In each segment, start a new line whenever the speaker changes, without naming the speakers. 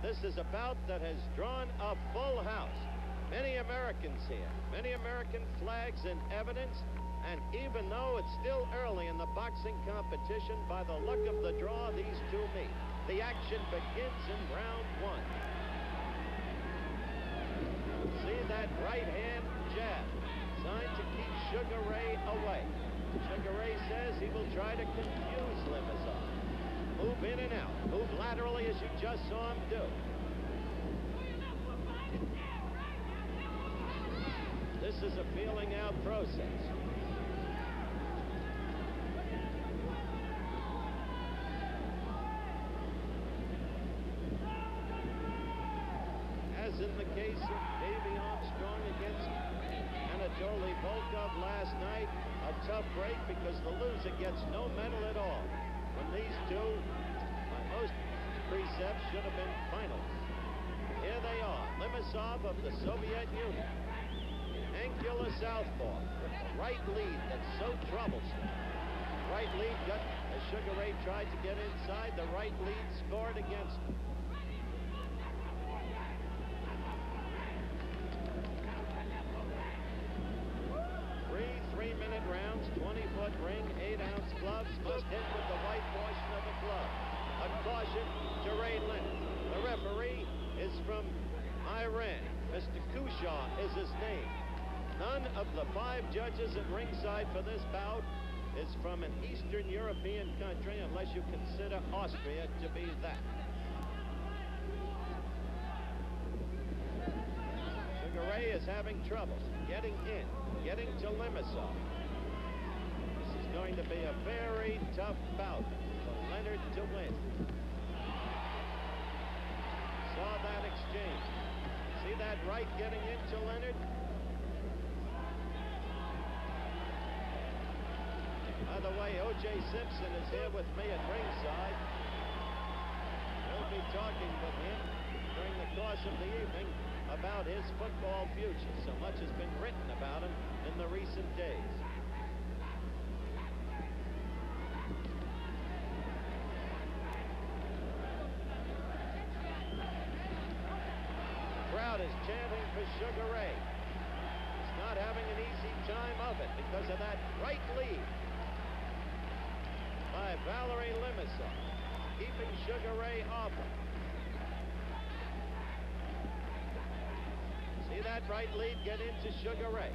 This is a bout that has drawn a full house. Many Americans here, many American flags in evidence, and even though it's still early in the boxing competition, by the luck of the draw, these two meet. The action begins in round one. See that right hand jab, designed to keep Sugar Ray away. Sugar Ray says he will try to confuse Limasov. Move in and out, move laterally as you just saw him do. This is a feeling out process. As in the case of Davey Armstrong against Anatoly Volkov last night, a tough break because the loser gets no medal at all. When these two, by most precepts, should have been finals. Here they are, Limasov of the Soviet Union. Angular southpaw with the right lead that's so troublesome. Right lead got, as Sugar Ray tried to get inside, the right lead scored against him. Three-minute rounds, 20-foot ring, 8-ounce gloves, must hit with the white portion of the glove. A caution to Ray Leonard. The referee is from Iran. Mr. Kushaw is his name. None of the 5 judges at ringside for this bout is from an Eastern European country, unless you consider Austria to be that. Sugar Ray is having trouble getting in, getting to Limasov. This is going to be a very tough bout for Leonard to win. Saw that exchange. See that right getting into Leonard? By the way, O.J. Simpson is here with me at ringside. We'll be talking with him during the course of the evening about his football future. So much has been written about him in the recent days. The crowd is chanting for Sugar Ray. He's not having an easy time of it because of that right lead by Valery Limasov, keeping Sugar Ray off him. See that right lead get into Sugar Ray.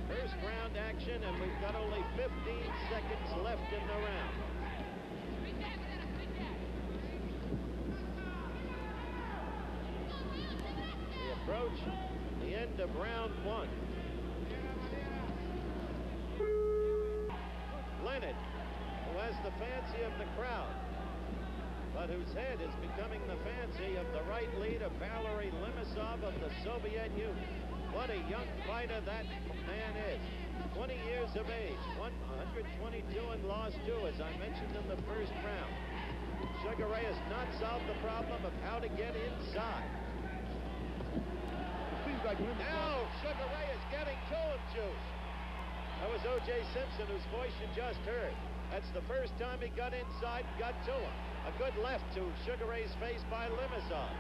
First round action, and we've got only 15 seconds left in the round. We approach the end of round one. Leonard, who has the fancy of the crowd, but whose head is becoming the fancy of the right lead of Valery Limasov of the Soviet Union. What a young fighter that man is. 20 years of age, 122 and lost 2, as I mentioned in the first round. Sugar Ray has not solved the problem of how to get inside. Now Sugar Ray is getting to him, Juice. That was O.J. Simpson, whose voice you just heard. That's the first time he got inside and got to him. A good left to Sugar Ray's face by Limasov.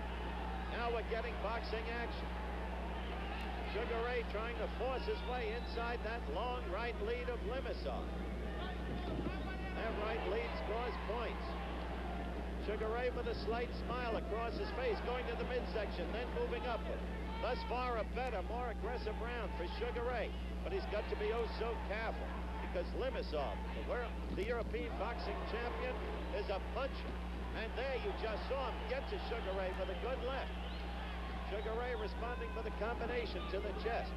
Now we're getting boxing action. Sugar Ray trying to force his way inside that long right lead of Limasov. That right lead scores points. Sugar Ray with a slight smile across his face, going to the midsection, then moving upward. Thus far, a better, more aggressive round for Sugar Ray. But he's got to be oh so careful, because Limasov, the European boxing champion, is a puncher. And there you just saw him get to Sugar Ray with a good left. Sugar Ray responding with a combination to the chest.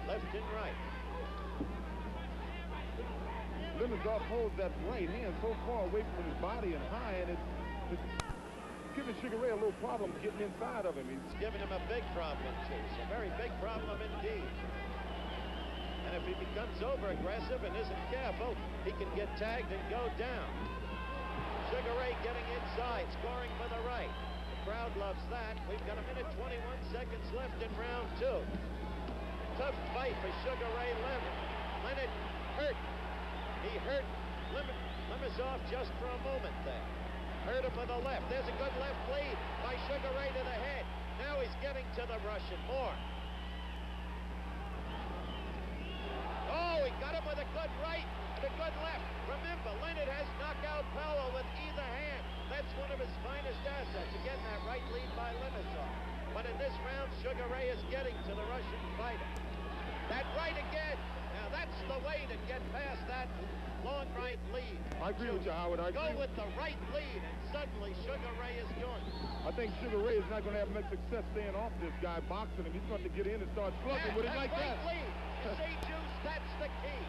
Left and right.
Limasov holds that right hand so far away from his body and high, and it's giving Sugar Ray a little problem getting inside of him.
It's giving him a big problem, too. It's a very big problem indeed. And if he becomes over-aggressive and isn't careful, he can get tagged and go down. Sugar Ray getting inside, scoring for the right. The crowd loves that. We've got 1 minute 21 seconds left in round 2. tough fight for Sugar Ray Leonard. Leonard hurt. He hurt Limasov just for a moment there. Hurt him with a left. There's a good left lead by Sugar Ray to the head. Now he's getting to the Russian more. Oh, he got him with a good right and a good left. Remember, Leonard has knockout power with either hand. That's one of his finest assets. Again, that right lead by Limasov. But in this round, Sugar Ray is getting to the Russian fighter. That right again. Now that's the way to get past that long right lead.
I agree with you, Howard.
Go with the right lead, and suddenly Sugar Ray is doing it.
I think Sugar Ray is not going to have much success staying off this guy, boxing him. He's going to get in and start slugging with it like
right
that.
Lead. You see, Juice, that's the key.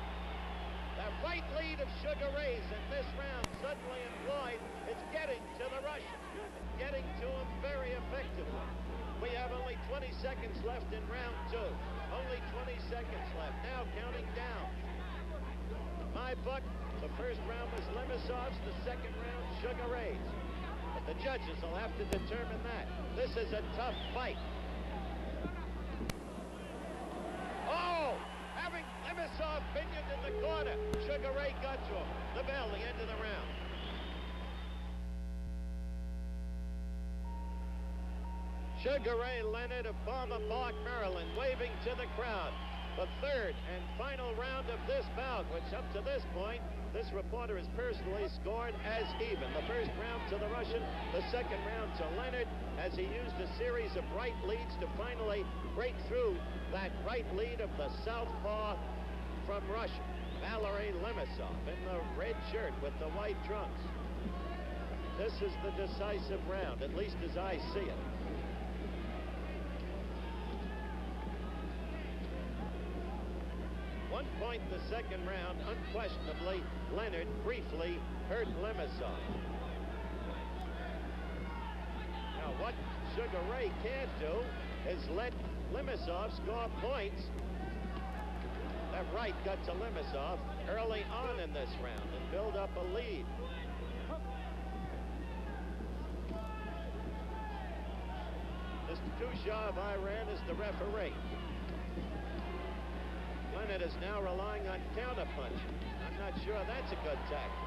The right lead of Sugar Ray's in this round, suddenly employed, is getting to the Russian. Getting to him very effectively. We have only 20 seconds left in round two. Only 20 seconds left. Now counting down. My book, the first round was Limasov's, the second round Sugar Ray's. But the judges will have to determine that. This is a tough fight. Oh! Having Limasov pinioned in the corner. Sugar Ray got to him. The bell, the end of the round. Sugar Ray Leonard of Palmer Park, Maryland, waving to the crowd. The third and final round of this bout, which up to this point, this reporter has personally scored as even. The first round to the Russian, the second round to Leonard, as he used a series of right leads to finally break through that right lead of the southpaw from Russia, Valery Limasov, in the red shirt with the white trunks. This is the decisive round, at least as I see it. One point in the second round, unquestionably, Leonard briefly hurt Limasov. Now, what Sugar Ray can't do is let Limasov score points. That right got to Limasov early on in this round and build up a lead. Mr. Kushar of Iran is the referee. Leonard is now relying on counterpunching. I'm not sure that's a good tactic.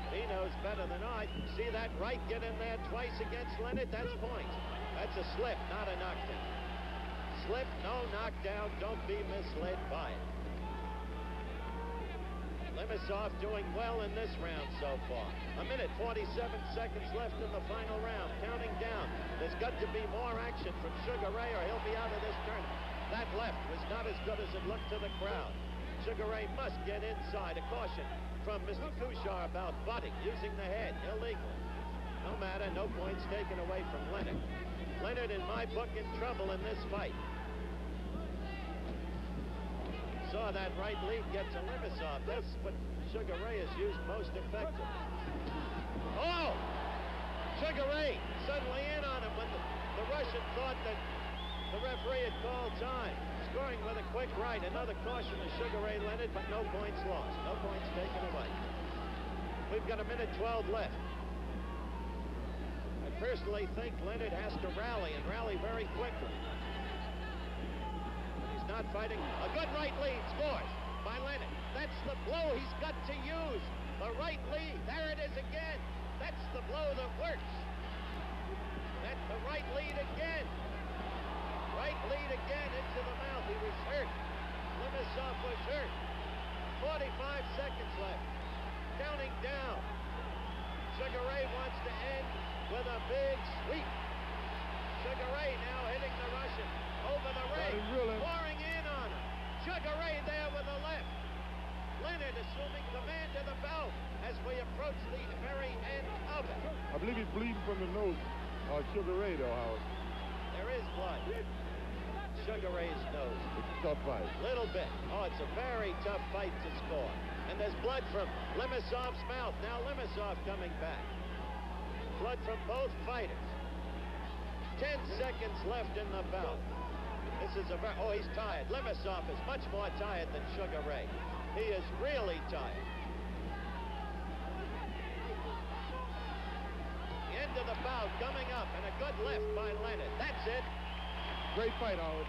He knows better than I. See that right get in there twice against Leonard? That's points. That's a slip, not a knockdown. Slip, no knockdown. Don't be misled by it. Limasov doing well in this round so far. 1:47 seconds left in the final round. Counting down. There's got to be more action from Sugar Ray or he'll be out of this tournament. That left was not as good as it looked to the crowd. Sugar Ray must get inside. A caution from Mr. Kushar about butting, using the head, illegally. No matter, no points taken away from Leonard. Leonard, in my book, in trouble in this fight. Saw that right lead get to Limasov. That's what Sugar Ray has used most effectively. Oh! Sugar Ray suddenly in on him when the Russian thought that the referee had called time. Scoring with a quick right. Another caution to Sugar Ray Leonard, but no points lost. No points taken away. We've got 1:12 left. I personally think Leonard has to rally and rally very quickly. He's not fighting. A good right lead scores by Leonard. That's the blow he's got to use. The right lead. There it is again. That's the blow that works. That's the right lead again. Right lead again into the mouth. He was hurt. Limasov was hurt. 45 seconds left. Counting down. Sugar Ray wants to end with a big sweep. Sugar Ray now hitting the Russian over the ring. Pouring in on him. Sugar Ray there with the left. Leonard assuming command of the bout as we approach the very end of it.
I believe he's bleeding from the nose. Sugar Ray, though, Howard.
There is blood. Sugar Ray's nose.
It's a tough fight.
Little bit. Oh, it's a very tough fight to score. And there's blood from Limasov's mouth. Now Limasov coming back. Blood from both fighters. 10 seconds left in the bout. This is a very... Oh, he's tired. Limasov is much more tired than Sugar Ray. He is really tired. The end of the bout coming up, and a good left by Leonard. That's it.
Great fight, Howard.